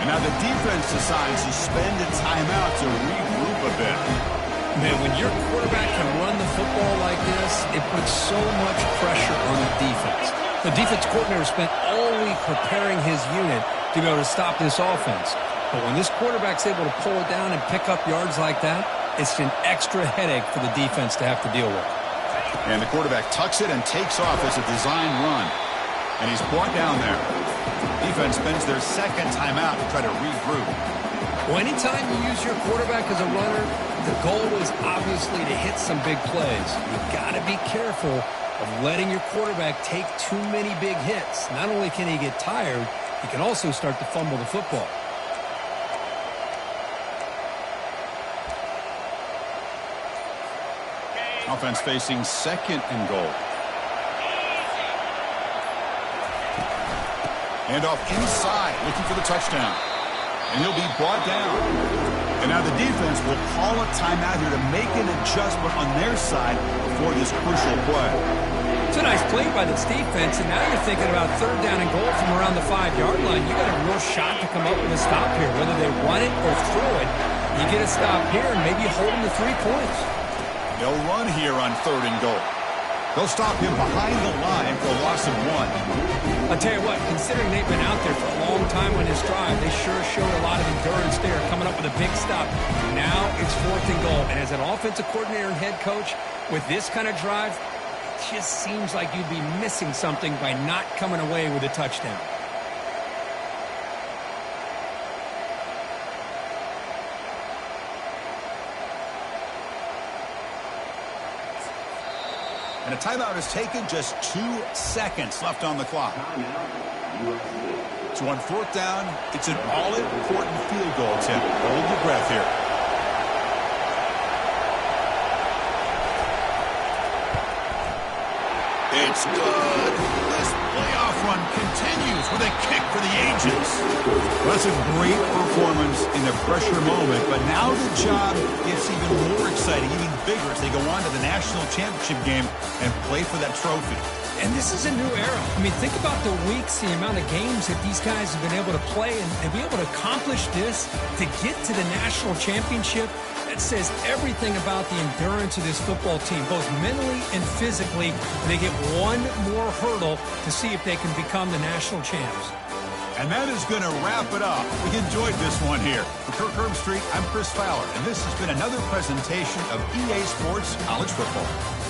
A: And now the defense decides to spend a timeout to regroup a bit.
B: Man, when your quarterback can run the football like this, it puts so much pressure on the defense. The defense coordinator spent all week preparing his unit to be able to stop this offense. But when this quarterback's able to pull it down and pick up yards like that, it's an extra headache for the defense to have to deal with.
A: And the quarterback tucks it and takes off as a design run. And he's brought down there. Defense spends their second timeout to try to regroup.
B: Well, anytime you use your quarterback as a runner, the goal is obviously to hit some big plays. You've got to be careful of letting your quarterback take too many big hits. Not only can he get tired, he can also start to fumble the football.
A: Offense facing second and goal. And off inside, looking for the touchdown. And he'll be brought down. And now the defense will call a timeout here to make an adjustment on their side for this crucial play.
B: It's a nice play by this defense, and now you're thinking about third down and goal from around the 5-yard line. You got a real shot to come up with a stop here. Whether they run it or throw it, you get a stop here and maybe hold them to 3 points.
A: They'll run here on third and goal. They'll stop him behind the line for a loss of 1.
B: I'll tell you what, considering they've been out there for a long time on this drive, they sure showed a lot of endurance there, coming up with a big stop. Now it's fourth and goal. And as an offensive coordinator and head coach, with this kind of drive, it just seems like you'd be missing something by not coming away with a touchdown.
A: And a timeout is taken, just 2 seconds left on the clock. So on fourth down, it's an all-important field goal attempt. Hold your breath here. It's good. This playoff run continues with a kick for the ages. Well, that's a great performance in a pressure moment, but now the job gets even more exciting, even bigger as they go on to the national championship game and play for that trophy.
B: And this is a new era. I mean, think about the weeks, the amount of games that these guys have been able to play and be able to accomplish this, to get to the national championship. That says everything about the endurance of this football team, both mentally and physically. They get one more hurdle to see if they can become the national champs.
A: And that is going to wrap it up. We enjoyed this one here. For Kirk Herbstreit, I'm Chris Fowler, and this has been another presentation of EA Sports College Football.